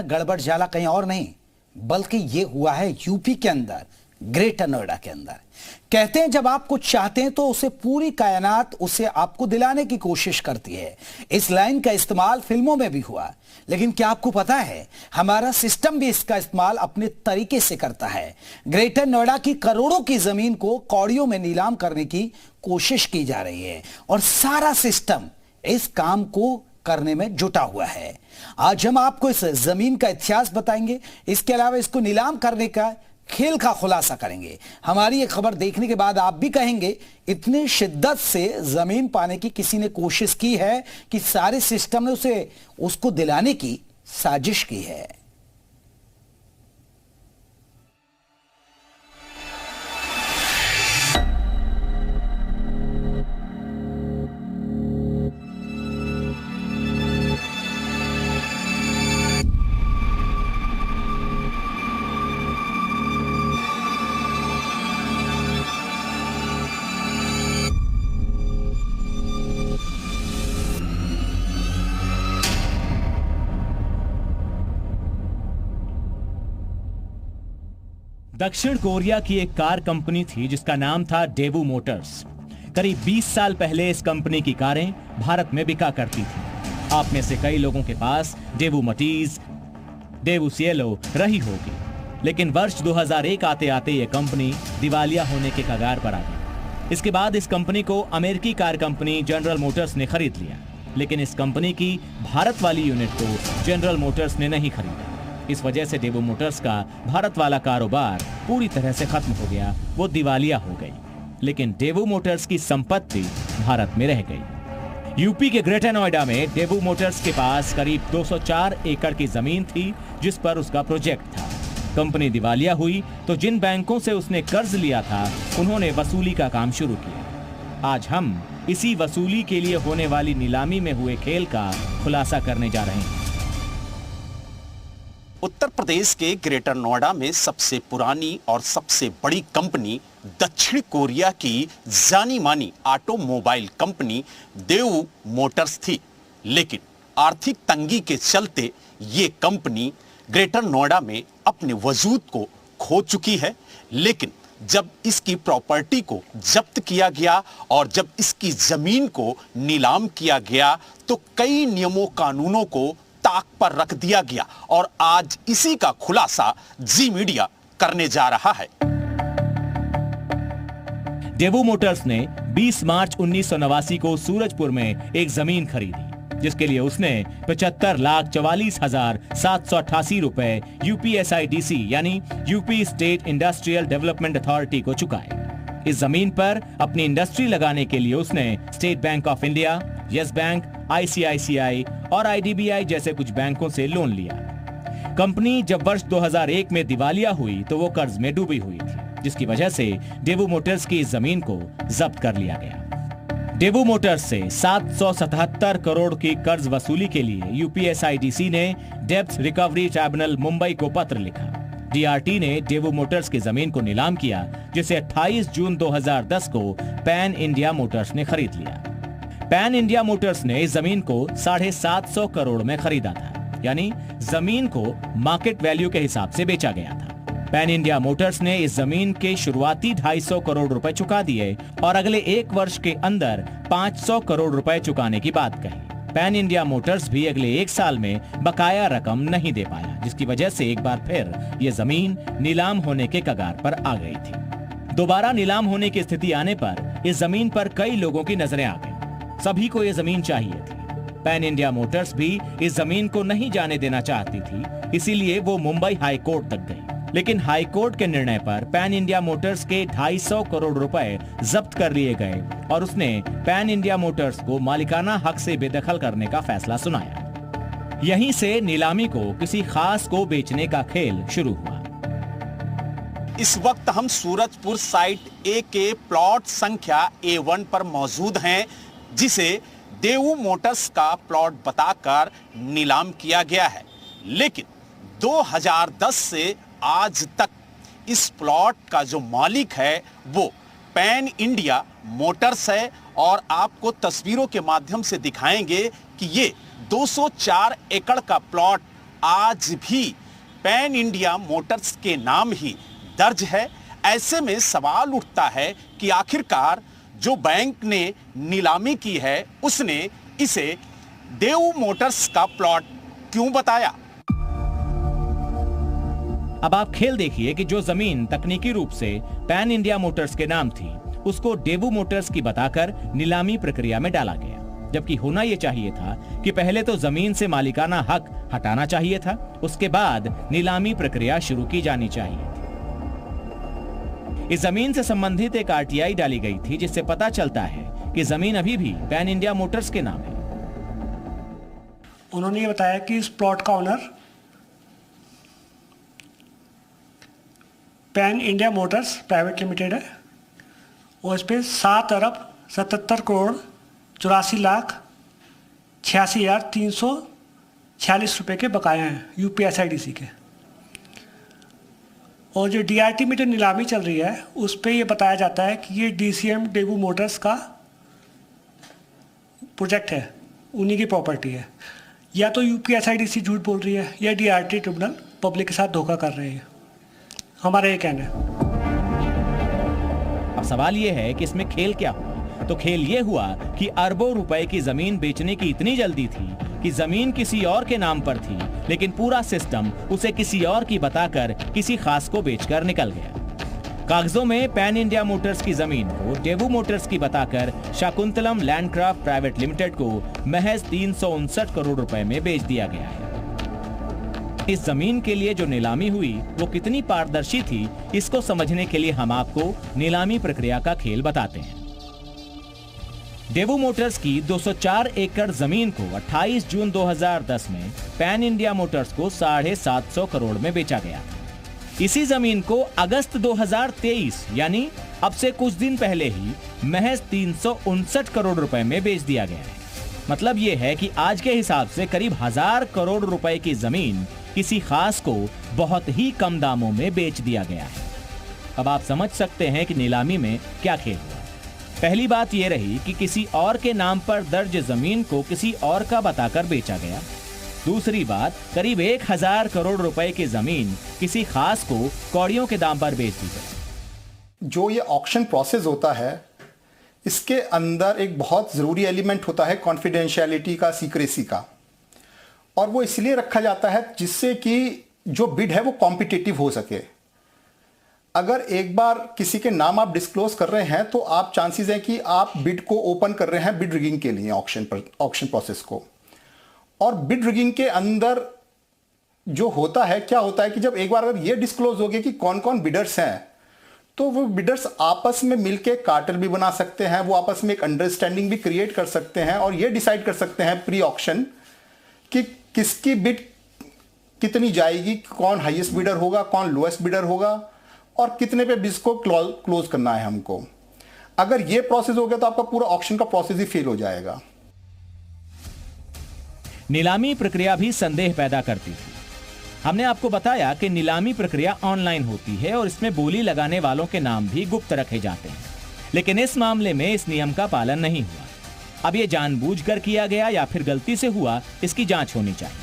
गड़बड़ झाला कहीं और नहीं, बल्कि ये हुआ है यूपी के अंदर, ग्रेटर नोएडा के अंदर। कहते हैं जब आप कुछ चाहते हैं तो उसे पूरी कायनात उसे आपको दिलाने की कोशिश करती है। इस लाइन का इस्तेमाल फिल्मों में भी हुआ, लेकिन क्या आपको पता है हमारा सिस्टम भी इसका इस्तेमाल अपने तरीके से करता है। ग्रेटर नोएडा की करोड़ों की जमीन को कौड़ियों में नीलाम करने की कोशिश की जा रही है और सारा सिस्टम इस काम को करने में जुटा हुआ है। आज हम आपको इस जमीन का इतिहास बताएंगे, इसके अलावा इसको नीलाम करने का खेल का खुलासा करेंगे। हमारी ये खबर देखने के बाद आप भी कहेंगे इतनी शिद्दत से जमीन पाने की किसी ने कोशिश की है कि सारे सिस्टम ने उसको दिलाने की साजिश की है। दक्षिण कोरिया की एक कार कंपनी थी जिसका नाम था डेवू मोटर्स। करीब 20 साल पहले इस कंपनी की कारें भारत में बिका करती थी। आप में से कई लोगों के पास डेवू मटीज, डेवू सिएलो रही होगी, लेकिन वर्ष 2001 आते आते यह कंपनी दिवालिया होने के कगार पर आ गई। इसके बाद इस कंपनी को अमेरिकी कार कंपनी जनरल मोटर्स ने खरीद लिया, लेकिन इस कंपनी की भारत वाली यूनिट को जनरल मोटर्स ने नहीं खरीदा। इस वजह से डेवू मोटर्स का भारत वाला कारोबार पूरी तरह से खत्म हो गया, वो दिवालिया हो गई। लेकिन डेवू मोटर्स की संपत्ति भारत में रह गई। यूपी के ग्रेटर नोएडा में डेवू मोटर्स के पास करीब 204 एकड़ की जमीन थी जिस पर उसका प्रोजेक्ट था। कंपनी दिवालिया हुई तो जिन बैंकों से उसने कर्ज लिया था उन्होंने वसूली का काम शुरू किया। आज हम इसी वसूली के लिए होने वाली नीलामी में हुए खेल का खुलासा करने जा रहे हैं। उत्तर प्रदेश के ग्रेटर नोएडा में सबसे पुरानी और सबसे बड़ी कंपनी दक्षिण कोरिया की जानी मानी ऑटोमोबाइल कंपनी डेवू मोटर्स थी, लेकिन आर्थिक तंगी के चलते ये कंपनी ग्रेटर नोएडा में अपने वजूद को खो चुकी है। लेकिन जब इसकी प्रॉपर्टी को जब्त किया गया और जब इसकी जमीन को नीलाम किया गया तो कई नियमों कानूनों को ताक पर रख दिया गया और आज इसी का खुलासा जी मीडिया करने जा रहा है। डेवू मोटर्स ने 20 मार्च 1989 को सूरजपुर में एक जमीन खरीदी, जिसके लिए उसने 75,44,788 रुपए यूपीएसआईडीसी यानी UP state industrial development authority को चुकाए। इस जमीन पर अपनी इंडस्ट्री लगाने के लिए उसने state bank of India, yes bank, ICICI और आईडीबीआई जैसे कुछ बैंकों से लोन लिया। कंपनी जब वर्ष 2001 में दिवालिया हुई तो वो कर्ज में डूबी हुई थी, जिसकी वजह से डेवू मोटर्स की इस जमीन को जब्त कर लिया गया। डेवू मोटर्स से 777 करोड़ की कर्ज वसूली के लिए यूपीएसआईडीसी ने डेब्ट रिकवरी ट्राइब्यूनल मुंबई को पत्र लिखा। डीआरटी ने डेवू मोटर्स की जमीन को नीलाम किया, जिसे 28 जून 2010 को पैन इंडिया मोटर्स ने खरीद लिया। पैन इंडिया मोटर्स ने इस जमीन को 750 करोड़ में खरीदा था, यानी जमीन को मार्केट वैल्यू के हिसाब से बेचा गया था। पैन इंडिया मोटर्स ने इस जमीन के शुरुआती 250 करोड़ रुपए चुका दिए और अगले एक वर्ष के अंदर 500 करोड़ रुपए चुकाने की बात कही। पैन इंडिया मोटर्स भी अगले एक साल में बकाया रकम नहीं दे पाया, जिसकी वजह से एक बार फिर ये जमीन नीलाम होने के कगार पर आ गई थी। दोबारा नीलाम होने की स्थिति आने पर इस जमीन पर कई लोगों की नजरें आ गई। सभी को ये जमीन चाहिए थी। पैन इंडिया मोटर्स भी इस जमीन को नहीं जाने देना चाहती थी, इसीलिए वो मुंबई हाई कोर्ट तक गई। लेकिन हाई कोर्ट के निर्णय पर पैन इंडिया मोटर्स के 250 करोड़ रुपए जब्त कर लिए गए और उसने पैन इंडिया मोटर्स को मालिकाना हक से बेदखल करने का फैसला सुनाया। यहीं से नीलामी को किसी खास को बेचने का खेल शुरू हुआ। इस वक्त हम सूरजपुर साइट ए के प्लॉट संख्या A1 पर मौजूद हैं, जिसे डेवू मोटर्स का प्लॉट बताकर नीलाम किया गया है। लेकिन 2010 से आज तक इस प्लॉट का जो मालिक है वो पैन इंडिया मोटर्स है और आपको तस्वीरों के माध्यम से दिखाएंगे कि ये 204 एकड़ का प्लॉट आज भी पैन इंडिया मोटर्स के नाम ही दर्ज है। ऐसे में सवाल उठता है कि आखिरकार जो बैंक ने नीलामी की है उसने इसे देव मोटर्स का प्लॉट क्यों बताया। अब आप खेल देखिए कि जो जमीन तकनीकी रूप से पैन इंडिया मोटर्स के नाम थी उसको डेवू मोटर्स की बताकर नीलामी प्रक्रिया में डाला गया, जबकि होना यह चाहिए था कि पहले तो जमीन से मालिकाना हक हटाना चाहिए था, उसके बाद नीलामी प्रक्रिया शुरू की जानी चाहिए थी। इस जमीन से संबंधित एक आरटीआई डाली गई थी जिससे पता चलता है कि जमीन अभी भी पैन इंडिया मोटर्स के नाम है। उन्होंने ये बताया कि इस प्लॉट का owner pan India Motors private limited है और इस पर 7,77,84,86,346 रुपये के बकाया हैं यूपीएसआईडीसी के। और जो डीआरटी में जो नीलामी चल रही है उस पर यह बताया जाता है कि ये डीसीएम डेवू मोटर्स का प्रोजेक्ट है, उन्हीं की प्रॉपर्टी है। या तो यूपीएसआईडीसी झूठ बोल रही है या डीआरटी ट्रिब्यूनल पब्लिक के साथ धोखा कर रहे हैं, हमारा ये कहना है। अब सवाल यह है कि इसमें खेल क्या हुआ। तो खेल यह हुआ कि अरबों रुपए की जमीन बेचने की इतनी जल्दी थी कि जमीन किसी और के नाम पर थी, लेकिन पूरा सिस्टम उसे किसी और की बताकर किसी खास को बेचकर निकल गया। कागजों में पैन इंडिया मोटर्स की जमीन को डेवू मोटर्स की बताकर शाकुंतलम लैंडक्राफ्ट प्राइवेट लिमिटेड को महज 359 करोड़ रुपए में बेच दिया गया है। इस जमीन के लिए जो नीलामी हुई वो कितनी पारदर्शी थी, इसको समझने के लिए हम आपको नीलामी प्रक्रिया का खेल बताते हैं। डेवू मोटर्स की 204 एकड़ जमीन को 28 जून 2010 में पैन इंडिया मोटर्स को 750 करोड़ में बेचा गया। इसी जमीन को अगस्त 2023 यानी अब से कुछ दिन पहले ही महज 359 करोड़ रुपए में बेच दिया गया है। मतलब यह है कि आज के हिसाब से करीब 1000 करोड़ रुपए की जमीन किसी खास को बहुत ही कम दामों में बेच दिया गया है। अब आप समझ सकते हैं कि नीलामी में क्या खेल हुआ। पहली बात यह रही कि किसी और के नाम पर दर्ज जमीन को किसी और का बताकर बेचा गया। दूसरी बात, करीब 1000 करोड़ रुपए की जमीन किसी खास को कौड़ियों के दाम पर बेच दी गई। जो ये ऑक्शन प्रोसेस होता है इसके अंदर एक बहुत ज़रूरी एलिमेंट होता है कॉन्फिडेंशियलिटी का, सीक्रेसी का, और वो इसलिए रखा जाता है जिससे कि जो बिड है वो कॉम्पिटिटिव हो सके। अगर एक बार किसी के नाम आप डिस्क्लोज कर रहे हैं तो आप चांसेस हैं कि आप बिड को ओपन कर रहे हैं बिड रिगिंग के लिए, ऑक्शन प्रोसेस को। और बिड रिगिंग के अंदर जो होता है, क्या होता है कि जब एक बार अगर ये डिस्क्लोज हो गया कि कौन कौन बिडर्स हैं, तो वो बिडर्स आपस में मिलके कार्टेल भी बना सकते हैं, वो आपस में एक अंडरस्टैंडिंग भी क्रिएट कर सकते हैं और ये डिसाइड कर सकते हैं प्री ऑक्शन कि किसकी बिड कितनी जाएगी, कौन हाईएस्ट बिडर होगा, कौन लोएस्ट बिडर होगा और कितने पे बिड को क्लोज करना है हमको। अगर ये प्रोसेस हो गया तो आपका पूरा ऑक्शन का प्रोसेस ही फेल हो जाएगा। नीलामी प्रक्रिया भी संदेह पैदा करती थी। हमने आपको बताया कि नीलामी प्रक्रिया ऑनलाइन होती है और इसमें बोली लगाने वालों के नाम भी गुप्त रखे जाते हैं, लेकिन इस मामले में इस नियम का पालन नहीं हुआ। अब ये जानबूझकर किया गया या फिर गलती से हुआ, इसकी जांच होनी चाहिए।